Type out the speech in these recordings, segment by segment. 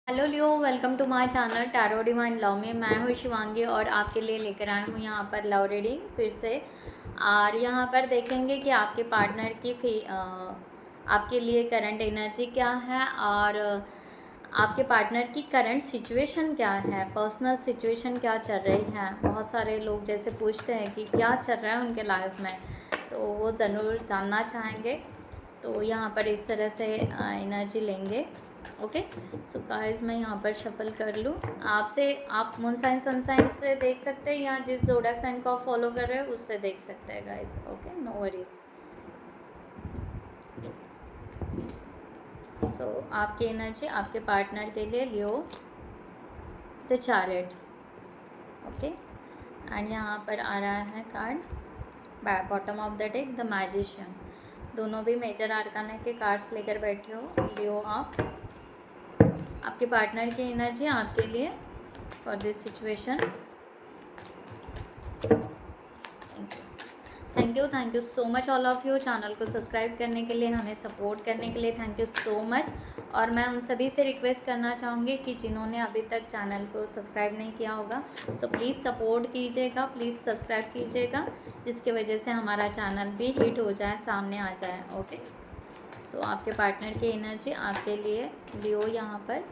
Hello Leo, welcome to my channel tarot divine love में। मैं हूँ शिवांगी और आपके लिए लेकर आई हूँ यहाँ पर लव रीडिंग फिर से। और यहाँ पर देखेंगे कि आपके पार्टनर की आपके लिए करंट एनर्जी क्या है और आपके पार्टनर की करंट सिचुएशन क्या है, पर्सनल सिचुएशन क्या चल रही है। बहुत सारे लोग जैसे पूछते हैं कि क्या चल रहा है उनके लाइफ में, तो वो ज़रूर जानना चाहेंगे। तो यहाँ पर इस तरह से एनर्जी लेंगे। ओके, सो गाइस मैं यहाँ पर शफल कर लूँ। आप मून साइन सन साइन से देख सकते हैं या जिस जोड़क साइन को आप फॉलो कर रहे हैं उससे देख सकते हैं guys. Okay, no worries. So आपकी एनर्जी आपके पार्टनर के लिए Leo the Chariot. Okay, and यहाँ पर आ रहा है card bottom of the deck the Magician. दोनों भी मेजर आर्काना के कार्ड्स लेकर बैठे हो लियो आप। आपके पार्टनर की एनर्जी आपके लिए for this situation. Thank you so much all of you channel को सब्सक्राइब करने के लिए, हमें सपोर्ट करने के लिए थैंक यू सो मच। और मैं उन सभी से रिक्वेस्ट करना चाहूँगी कि जिन्होंने अभी तक चैनल को सब्सक्राइब नहीं किया होगा, सो प्लीज़ सपोर्ट कीजिएगा, प्लीज़ सब्सक्राइब कीजिएगा, जिसकी वजह से हमारा चैनल भी हिट हो जाए, सामने आ जाए। ओके, सो आपके पार्टनर की एनर्जी आपके लिए लियो यहाँ पर।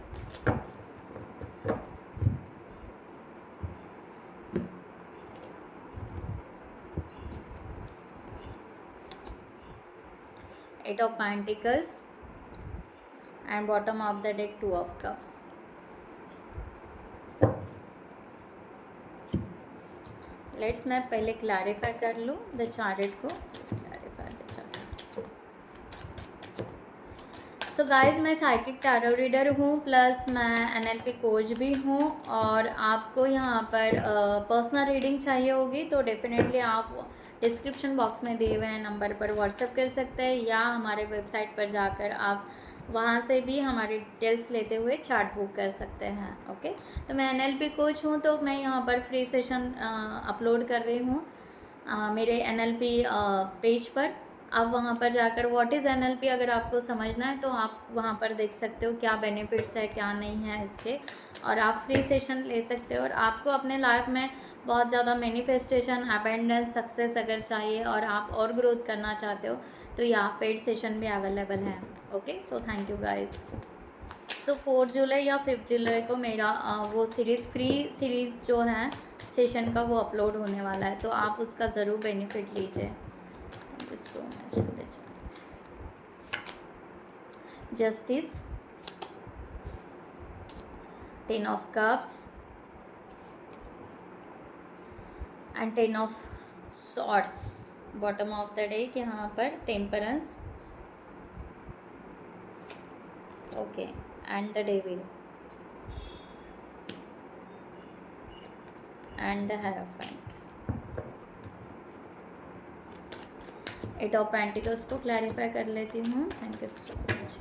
Eight of Pentacles and bottom of the deck Two of Cups. Let's मैं पहले क्लैरिफाई कर लूँ द चार्ट को। सो गाइज मैं साइकिक टैरो रीडर हूँ, प्लस मैं एनएलपी कोच भी हूँ। और आपको यहाँ पर पर्सनल रीडिंग चाहिए होगी तो डेफिनेटली आप डिस्क्रिप्शन बॉक्स में दिए हुए नंबर पर व्हाट्सएप कर सकते हैं या हमारे वेबसाइट पर जाकर आप वहाँ से भी हमारी डिटेल्स लेते हुए चार्ट बुक कर सकते हैं। ओके, तो मैं एनएलपी कोच हूँ तो मैं यहाँ पर फ्री सेशन अपलोड कर रही हूँ मेरे एनएलपी पेज पर। आप वहाँ पर जाकर व्हाट इज़ एनएलपी अगर आपको समझना है तो आप वहाँ पर देख सकते हो क्या बेनिफिट्स है क्या नहीं है इसके, और आप फ्री सेशन ले सकते हो। और आपको अपने लाइफ में बहुत ज़्यादा मैनिफेस्टेशन, अबेंडेंस, सक्सेस अगर चाहिए और आप और ग्रोथ करना चाहते हो तो यहाँ पेड सेशन भी अवेलेबल है। Okay, so thank you guys. So 4 जुलाई या 5 जुलाई को मेरा वो सीरीज़, फ्री सीरीज़ जो है सेशन का, वो अपलोड होने वाला है, तो आप उसका ज़रूर बेनिफिट लीजिए। Thank you so much. Justice, 10 of cups and 10 of swords. Bottom of the deck यहाँ पर temperance. Okay, and the devil and the hierophant. 8 of pentacles को क्लैरिफाई कर लेती हूँ। Thank you so much.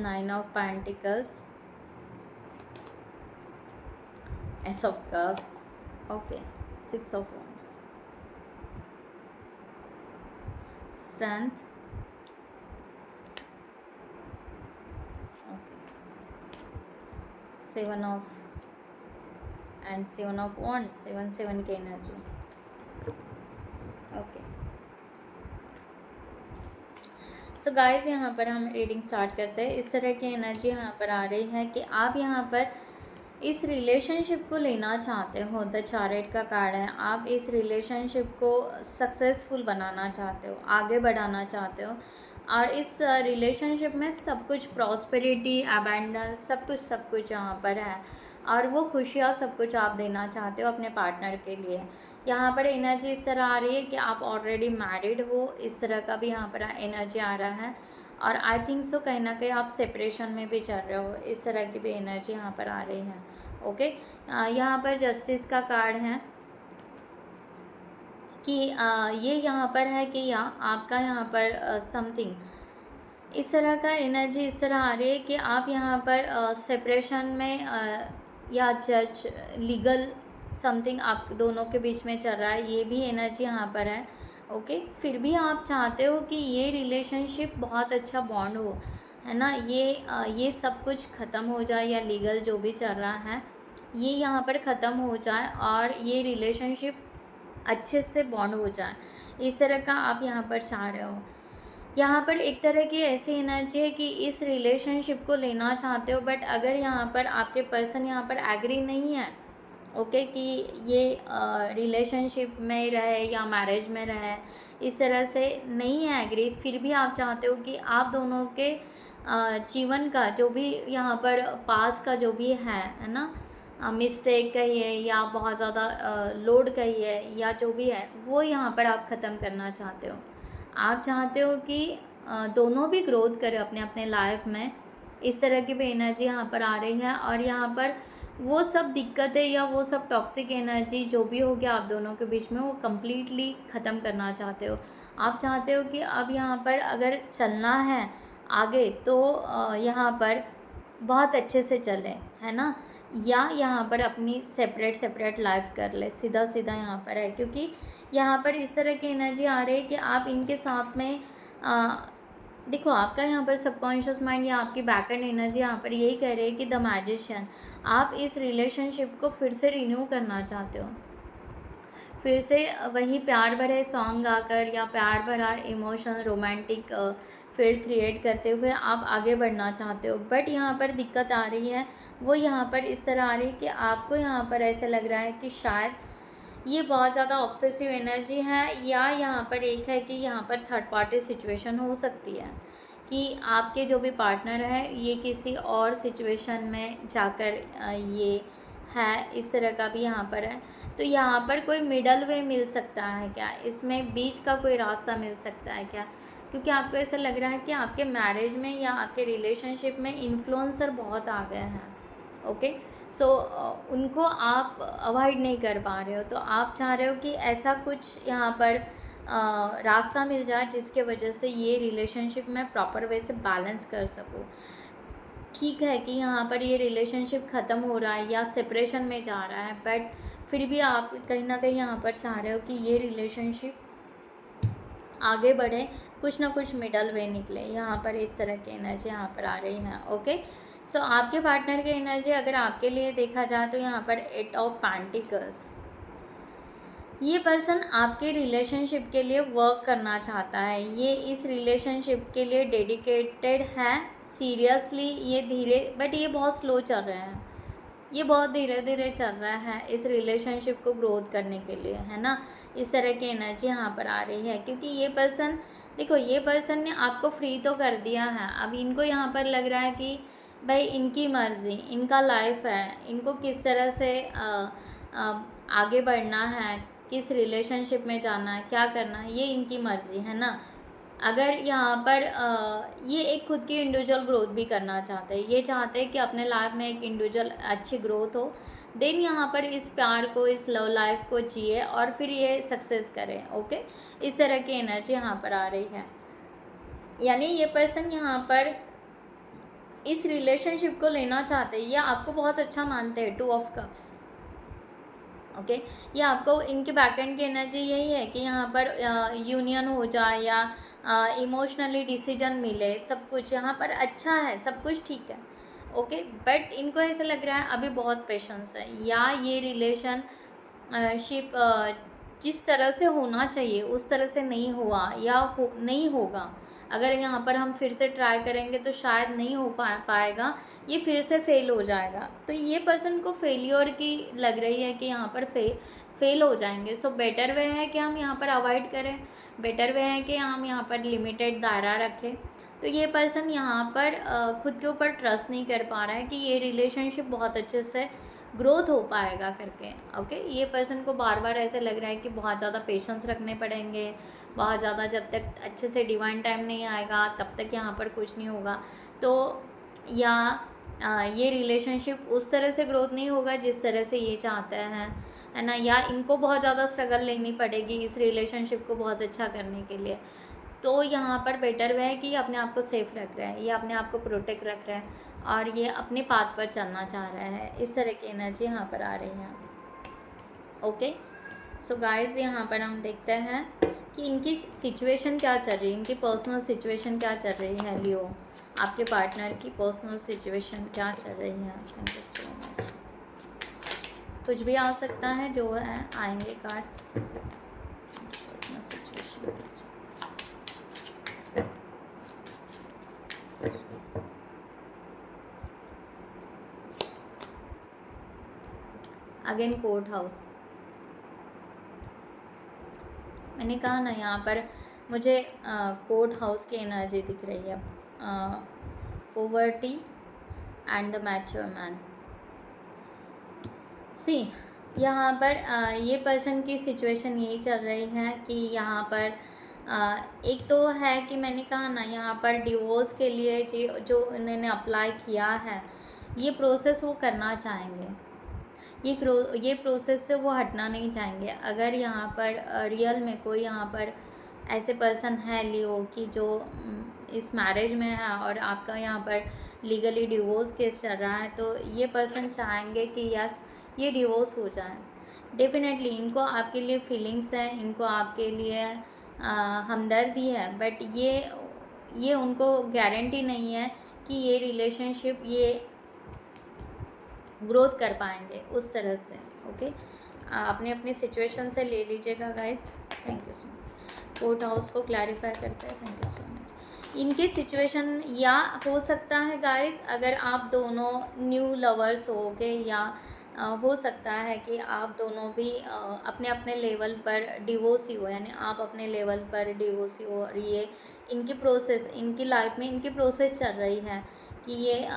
Nine of Pentacles, Ace of Cups, okay, Six of Wands, Strength, okay, Seven of Wands, seven की energy. Okay, so guys यहाँ पर हम reading start करते हैं। इस तरह की एनर्जी यहाँ पर आ रही है कि आप यहाँ पर इस रिलेशनशिप को लेना चाहते हो। द चैरियट का कार्ड है, आप इस रिलेशनशिप को सक्सेसफुल बनाना चाहते हो, आगे बढ़ाना चाहते हो, और इस रिलेशनशिप में सब कुछ प्रॉस्पेरिटी, अबेंडेंस, सब कुछ यहाँ पर है, और वो खुशियाँ सब कुछ आप देना चाहते हो अपने पार्टनर के लिए। यहाँ पर एनर्जी इस तरह आ रही है कि आप ऑलरेडी मैरिड हो, इस तरह का भी यहाँ पर एनर्जी आ रहा है। और आई थिंक सो कहीं ना कहीं आप सेपरेशन में भी चल रहे हो, इस तरह की भी एनर्जी यहाँ पर आ रही है। ओके, यहाँ पर जस्टिस का कार्ड है कि ये यहाँ पर है कि आपका यहाँ पर समथिंग इस तरह का एनर्जी इस तरह आ रही है कि आप यहाँ पर सेपरेशन में या जज लीगल समथिंग आप दोनों के बीच में चल रहा है, ये भी एनर्जी यहाँ पर है। ओके, फिर भी आप चाहते हो कि ये रिलेशनशिप बहुत अच्छा बॉन्ड हो, है ना, ये सब कुछ ख़त्म हो जाए, या लीगल जो भी चल रहा है ये यहाँ पर ख़त्म हो जाए और ये रिलेशनशिप अच्छे से बॉन्ड हो जाए, इस तरह का आप यहाँ पर चाह रहे हो। यहाँ पर एक तरह की ऐसी एनर्जी है कि इस रिलेशनशिप को लेना चाहते हो, बट अगर यहाँ पर आपके पर्सन यहाँ पर एग्री नहीं है, ओके, कि ये रिलेशनशिप में रहे या मैरिज में रहे, इस तरह से नहीं है एग्री, फिर भी आप चाहते हो कि आप दोनों के जीवन का जो भी यहाँ पर पास का जो भी है ना, मिस्टेक कहिए या बहुत ज़्यादा लोड कहिए या जो भी है, वो यहाँ पर आप ख़त्म करना चाहते हो। आप चाहते हो कि दोनों भी ग्रोथ करें अपने अपने लाइफ में, इस तरह की भी एनर्जी यहाँ पर आ रही है। और यहाँ पर वो सब दिक्कतें या वो सब टॉक्सिक एनर्जी जो भी हो गया आप दोनों के बीच में, वो कम्प्लीटली ख़त्म करना चाहते हो। आप चाहते हो कि अब यहाँ पर अगर चलना है आगे तो यहाँ पर बहुत अच्छे से चले, है ना, या यहाँ पर अपनी सेपरेट लाइफ कर ले, सीधा सीधा यहाँ पर है। क्योंकि यहाँ पर इस तरह की एनर्जी आ रही है कि आप इनके साथ में देखो, आपका यहाँ पर सबकॉन्शियस माइंड या आपकी बैक एंड एनर्जी यहाँ पर यही कह रही है कि द मैजिशियन, आप इस रिलेशनशिप को फिर से रिन्यू करना चाहते हो, फिर से वही प्यार भरे सॉन्ग गाकर या प्यार भरा इमोशन रोमांटिक फील्ड क्रिएट करते हुए आप आगे बढ़ना चाहते हो। बट यहाँ पर दिक्कत आ रही है, वो यहाँ पर इस तरह आ रही है कि आपको यहाँ पर ऐसे लग रहा है कि शायद ये बहुत ज़्यादा ऑब्सेसिव एनर्जी है, या यहाँ पर एक है कि यहाँ पर थर्ड पार्टी सिचुएशन हो सकती है कि आपके जो भी पार्टनर है ये किसी और सिचुएशन में जाकर ये है, इस तरह का भी यहाँ पर है। तो यहाँ पर कोई मिडल वे मिल सकता है क्या, इसमें बीच का कोई रास्ता मिल सकता है क्या? क्योंकि आपको ऐसा लग रहा है कि आपके मैरिज में या आपके रिलेशनशिप में इन्फ्लुएंसर बहुत आ गए हैं, ओके, सो उनको आप अवॉइड नहीं कर पा रहे हो। तो आप चाह रहे हो कि ऐसा कुछ यहाँ पर रास्ता मिल जाए जिसके वजह से ये रिलेशनशिप में प्रॉपर वे से बैलेंस कर सकूँ। ठीक है कि यहाँ पर ये रिलेशनशिप ख़त्म हो रहा है या सेपरेशन में जा रहा है, बट फिर भी आप कहीं ना कहीं यहाँ पर चाह रहे हो कि ये रिलेशनशिप आगे बढ़े, कुछ ना कुछ मिडल वे निकले। यहाँ पर इस तरह की एनर्जी यहाँ पर आ रही है। ओके, सो आपके पार्टनर की एनर्जी अगर आपके लिए देखा जाए तो यहाँ पर 8 ऑफ पेंटिकल्स, ये पर्सन आपके रिलेशनशिप के लिए वर्क करना चाहता है, ये इस रिलेशनशिप के लिए डेडिकेटेड है सीरियसली। ये धीरे, बट ये बहुत स्लो चल रहा है, ये बहुत धीरे धीरे चल रहा है इस रिलेशनशिप को ग्रोथ करने के लिए, है ना। इस तरह की एनर्जी यहाँ पर आ रही है क्योंकि ये पर्सन, देखो, ये पर्सन ने आपको फ्री तो कर दिया है, अब इनको यहाँ पर लग रहा है कि भाई इनकी मर्ज़ी, इनका लाइफ है, इनको किस तरह से आगे बढ़ना है, किस रिलेशनशिप में जाना है, क्या करना है, ये इनकी मर्ज़ी है ना। अगर यहाँ पर ये एक खुद की इंडिविजुअल ग्रोथ भी करना चाहते हैं, ये चाहते हैं कि अपने लाइफ में एक इंडिविजुअल अच्छी ग्रोथ हो, देन यहाँ पर इस प्यार को, इस लव लाइफ को जिए और फिर ये सक्सेस करें। ओके, इस तरह की एनर्जी यहाँ पर आ रही है। यानी ये पर्सन यहाँ पर इस रिलेशनशिप को लेना चाहते हैं, ये आपको बहुत अच्छा मानते हैं, 2 ऑफ कप्स। ओके, ये आपको, इनके बैकएंड की एनर्जी यही है कि यहाँ पर यूनियन हो जाए या इमोशनली डिसीजन मिले, सब कुछ यहाँ पर अच्छा है, सब कुछ ठीक है। ओके, बट इनको ऐसा लग रहा है अभी बहुत पेशेंस है, या ये रिलेशनशिप जिस तरह से होना चाहिए उस तरह से नहीं हुआ या नहीं होगा। अगर यहाँ पर हम फिर से ट्राई करेंगे तो शायद नहीं हो पाएगा, ये फिर से फेल हो जाएगा। तो ये पर्सन को फेलियर की लग रही है कि यहाँ पर फेल हो जाएंगे। सो बेटर वे है कि हम यहाँ पर अवॉइड करें, बेटर वे है कि हम यहाँ पर लिमिटेड दायरा रखें। तो ये पर्सन यहाँ पर खुद के ऊपर ट्रस्ट नहीं कर पा रहा है कि ये रिलेशनशिप बहुत अच्छे से ग्रोथ हो पाएगा करके। ओके, ये पर्सन को बार बार ऐसे लग रहा है कि बहुत ज़्यादा पेशेंस रखने पड़ेंगे, बहुत ज़्यादा, जब तक अच्छे से डिवाइन टाइम नहीं आएगा तब तक यहाँ पर कुछ नहीं होगा। तो या ये रिलेशनशिप उस तरह से ग्रोथ नहीं होगा जिस तरह से ये चाहते हैं, है ना, या इनको बहुत ज़्यादा स्ट्रगल लेनी पड़ेगी इस रिलेशनशिप को बहुत अच्छा करने के लिए। तो यहाँ पर बेटर वह है कि अपने आप को सेफ रख रहे हैं, ये अपने आप को प्रोटेक्ट रख रहे हैं और ये अपने पाथ पर चलना चाह रहे हैं। इस तरह की एनर्जी यहाँ पर आ रही है। ओके। सो गाइज यहाँ पर हम देखते हैं कि इनकी सिचुएशन क्या चल रही है, इनकी पर्सनल सिचुएशन क्या चल रही है। लियो, आपके पार्टनर की पर्सनल सिचुएशन क्या चल रही है। Thank you so much. कुछ भी आ सकता है, जो है आएंगे cards. Personal situation, again court house. मैंने कहा ना, यहाँ पर मुझे कोर्ट हाउस की एनर्जी दिख रही है। Poverty and the mature man. See, यहाँ पर ये पर्सन की सिचुएशन यही चल रही है कि यहाँ पर एक तो है कि मैंने कहा ना, यहाँ पर डिवोर्स के लिए जो उन्होंने अप्लाई किया है, ये प्रोसेस वो करना चाहेंगे। ये प्रोसेस से वो हटना नहीं चाहेंगे। अगर यहाँ पर रियल में कोई यहाँ पर ऐसे पर्सन है लियो कि जो इस मैरिज में है और आपका यहाँ पर लीगली डिवोर्स केस चल रहा है, तो ये पर्सन चाहेंगे कि यस, ये डिवोर्स हो जाए। डेफिनेटली इनको आपके लिए फीलिंग्स हैं, इनको आपके लिए हमदर्दी है, बट ये उनको गारंटी नहीं है कि ये रिलेशनशिप ये ग्रोथ कर पाएंगे उस तरह से। ओके, आपने अपनी सिचुएशन से ले लीजिएगा guys. Thank you so much. Court house को क्लैरिफाई करते हैं। Thank you so much. इनकी सिचुएशन या हो सकता है गाइस, अगर आप दोनों न्यू लवर्स होगे, या हो सकता है कि आप दोनों भी अपने अपने लेवल पर डिवोर्सी हो, यानी आप अपने लेवल पर डिवोर्सी हो, और ये इनकी प्रोसेस, इनकी लाइफ में इनकी प्रोसेस चल रही है कि ये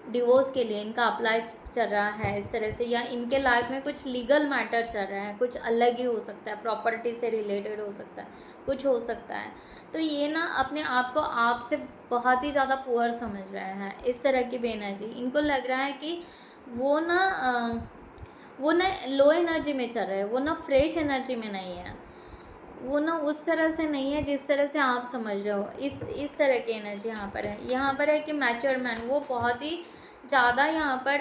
डिवोर्स के लिए इनका अप्लाई चल रहा है इस तरह से, या इनके लाइफ में कुछ लीगल मैटर चल रहा है, कुछ अलग ही हो सकता है, प्रॉपर्टी से रिलेटेड हो सकता है, कुछ हो सकता है। तो ये ना अपने आप को आपसे बहुत ही ज़्यादा पुअर समझ रहे हैं, इस तरह की भी एनर्जी इनको लग रहा है कि वो ना लो एनर्जी में चल रहे हैं, वो ना फ्रेश एनर्जी में नहीं है, वो ना उस तरह से नहीं है जिस तरह से आप समझ रहे हो। इस तरह की एनर्जी यहाँ पर है। यहाँ पर है कि मैच्योर मैन, वो बहुत ही ज़्यादा यहाँ पर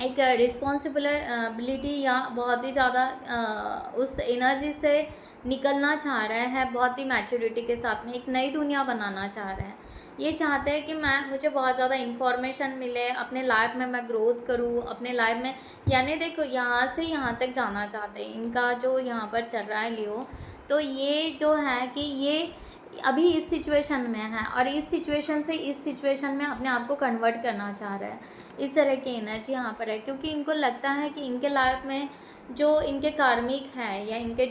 एक रिस्पॉन्सिबिलिटी या बहुत ही ज़्यादा उस एनर्जी से निकलना चाह रहे हैं, बहुत ही मैच्योरिटी के साथ में एक नई दुनिया बनाना चाह रहे हैं। ये चाहते हैं कि मुझे बहुत ज़्यादा इन्फॉर्मेशन मिले, अपने लाइफ में मैं ग्रोथ करूँ अपने लाइफ में, यानी देखो यहाँ से यहाँ तक जाना चाहते हैं। इनका जो यहाँ पर चल रहा है लियो, तो ये जो है कि ये अभी इस सिचुएशन में है और इस सिचुएशन से इस सिचुएशन में अपने आप को कन्वर्ट करना चाह रहे हैं। इस तरह की एनर्जी यहाँ पर है, क्योंकि इनको लगता है कि इनके लाइफ में जो इनके कार्मिक है, या इनके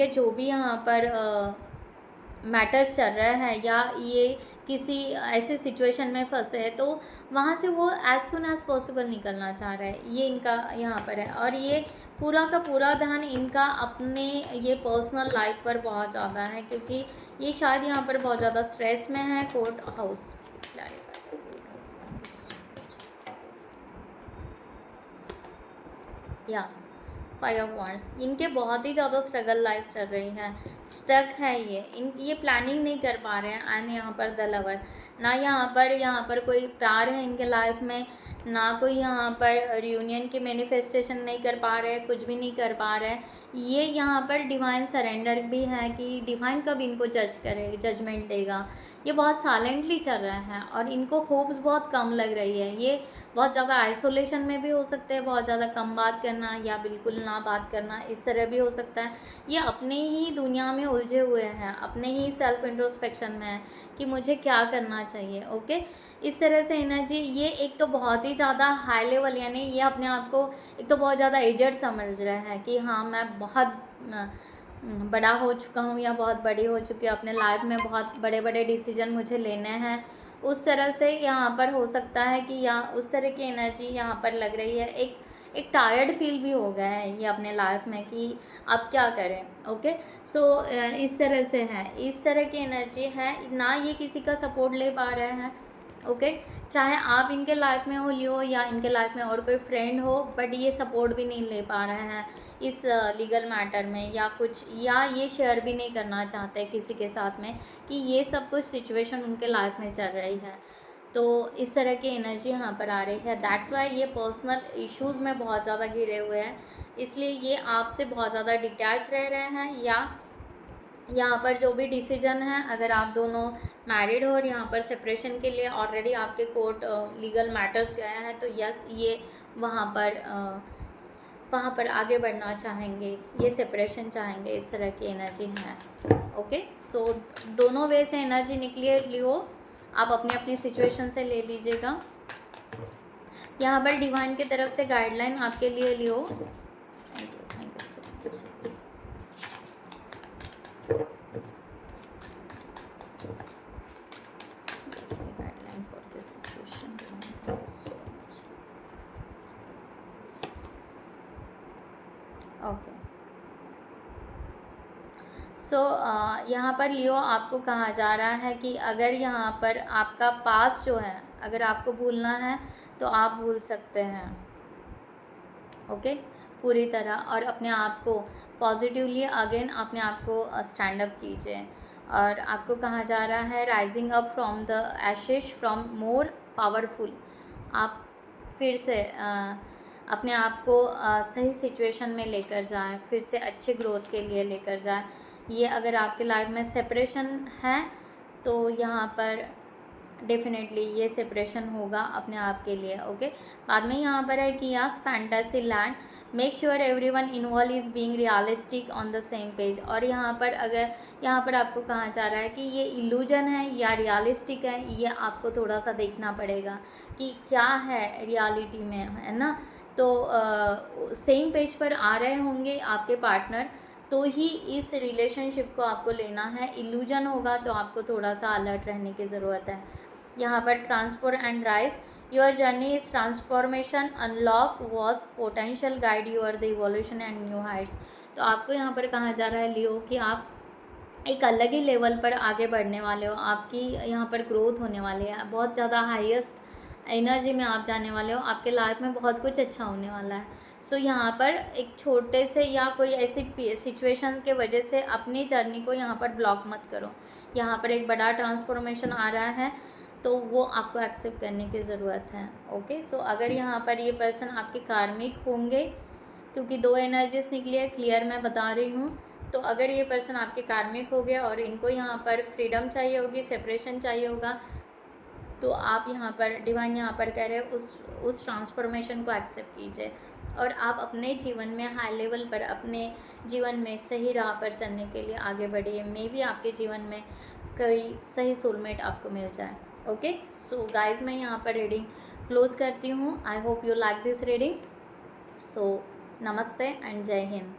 जो भी यहाँ पर मैटर्स चल रहे हैं, या ये किसी ऐसे सिचुएशन में फंसे हैं, तो वहाँ से वो एज सुन एज़ पॉसिबल निकलना चाह रहा है। ये इनका यहाँ पर है, और ये पूरा का पूरा ध्यान इनका अपने ये पर्सनल लाइफ पर बहुत ज़्यादा है, क्योंकि ये शायद यहाँ पर बहुत ज़्यादा स्ट्रेस में है। कोर्ट हाउस, या 5 ऑफ वांड्स, इनके बहुत ही ज़्यादा स्ट्रगल लाइफ चल रही है, स्टक है ये प्लानिंग नहीं कर पा रहे हैं। एंड यहाँ पर द लवर, ना यहाँ पर कोई प्यार है इनके लाइफ में, ना कोई यहाँ पर रियूनियन की मैनिफेस्टेशन नहीं कर पा रहे, कुछ भी नहीं कर पा रहे। ये यहाँ पर डिवाइन सरेंडर भी है कि डिवाइन कब इनको जजमेंट देगा। ये बहुत साइलेंटली चल रहे हैं और इनको होप्स बहुत कम लग रही है। ये बहुत ज़्यादा आइसोलेशन में भी हो सकते हैं, बहुत ज़्यादा कम बात करना या बिल्कुल ना बात करना, इस तरह भी हो सकता है। ये अपने ही दुनिया में उलझे हुए हैं, अपने ही सेल्फ इंट्रोस्पेक्शन में है कि मुझे क्या करना चाहिए। ओके, इस तरह से एनर्जी, ये एक तो बहुत ही ज़्यादा हाई लेवल, यानी ये अपने आप को एक तो बहुत ज़्यादा एजड समझ रहा है कि हाँ मैं बहुत बड़ा हो चुका हूँ या बहुत बड़ी हो चुकी हूँ, अपने लाइफ में बहुत बड़े बड़े डिसीजन मुझे लेने हैं, उस तरह से यहाँ पर हो सकता है कि या उस तरह की एनर्जी यहाँ पर लग रही है। एक टायर्ड फील भी हो गया है ये अपने लाइफ में कि अब क्या करें। ओके, सो इस तरह से है, इस तरह की एनर्जी है ना। ये किसी का सपोर्ट ले पा रहे हैं। ओके, चाहे आप इनके लाइफ में हो लियो या इनके लाइफ में और कोई फ्रेंड हो, बट ये सपोर्ट भी नहीं ले पा रहे हैं इस लीगल मैटर में, या कुछ, या ये शेयर भी नहीं करना चाहते किसी के साथ में कि ये सब कुछ सिचुएशन उनके लाइफ में चल रही है। तो इस तरह की एनर्जी यहाँ पर आ रही है। दैट्स वाई ये पर्सनल इश्यूज़ में बहुत ज़्यादा घिरे हुए हैं, इसलिए ये आपसे बहुत ज़्यादा डिटैच रह रहे हैं। या यहाँ पर जो भी डिसीजन है, अगर आप दोनों मैरिड हो और यहाँ पर सेपरेशन के लिए ऑलरेडी आपके कोर्ट लीगल मैटर्स गए हैं, तो यस ये वहाँ पर आगे बढ़ना चाहेंगे, ये सेपरेशन चाहेंगे, इस तरह की एनर्जी है। ओके, सो दोनों वे से एनर्जी निकली है लियो, आप अपनी अपनी सिचुएशन से ले लीजिएगा। यहाँ पर डिवाइन की तरफ से गाइडलाइन आपके लिए लियो। ओके, सो यहाँ पर लियो आपको कहा जा रहा है कि अगर यहाँ पर आपका पास जो है, अगर आपको भूलना है तो आप भूल सकते हैं। ओके, पूरी तरह, और अपने आप को पॉजिटिवली अगेन अपने आप को स्टैंड अप कीजिए। और आपको कहा जा रहा है rising up from the ashes from more powerful. आप फिर से अपने आप को सही सिचुएशन में लेकर जाएं, फिर से अच्छे ग्रोथ के लिए लेकर जाएं। ये अगर आपके लाइफ में सेपरेशन है तो यहाँ पर डेफिनेटली ये सेपरेशन होगा अपने आप के लिए। ओके, बाद में यहाँ पर है कि yes fantasy land, make sure everyone involve is being realistic on the same page. और यहाँ पर अगर यहाँ पर आपको कहा जा रहा है कि ये इल्यूजन है या रियलिस्टिक है, ये आपको थोड़ा सा देखना पड़ेगा कि क्या है रियलिटी में, है ना। तो सेम पेज पर आ रहे होंगे आपके पार्टनर, तो ही इस रिलेशनशिप को आपको लेना है। इल्यूजन होगा तो आपको थोड़ा सा अलर्ट रहने की ज़रूरत है। यहाँ पर transfer and rise, your journey is transformation, unlock was potential, guide your the evolution and new heights. तो आपको यहाँ पर कहा जा रहा है लियो कि आप एक अलग ही लेवल पर आगे बढ़ने वाले हो, आपकी यहाँ पर ग्रोथ होने वाली है, बहुत ज़्यादा हाईएस्ट एनर्जी में आप जाने वाले हो, आपके लाइफ में बहुत कुछ अच्छा होने वाला है। सो यहाँ पर एक छोटे से या कोई ऐसी सिचुएशन के वजह से अपनी जर्नी को यहाँ पर ब्लॉक मत करो। यहाँ पर एक बड़ा ट्रांसफॉर्मेशन आ रहा है, तो वो आपको एक्सेप्ट करने की ज़रूरत है। ओके, सो अगर यहाँ पर ये पर्सन आपके कार्मिक होंगे, क्योंकि दो एनर्जीज निकली है, क्लियर मैं बता रही हूँ, तो अगर ये पर्सन आपके कार्मिक हो गया और इनको यहाँ पर फ्रीडम चाहिए होगी, सेपरेशन चाहिए होगा, तो आप यहाँ पर डिवाइन यहाँ पर कह रहे हो उस ट्रांसफॉर्मेशन को एक्सेप्ट कीजिए और आप अपने जीवन में हाई लेवल पर, अपने जीवन में सही राह पर चलने के लिए आगे बढ़िए। मे बी आपके जीवन में कोई सही सोलमेट आपको मिल जाए। ओके, सो गाइज मैं यहाँ पर रीडिंग क्लोज करती हूँ। I hope you like this reading. So नमस्ते एंड जय हिंद।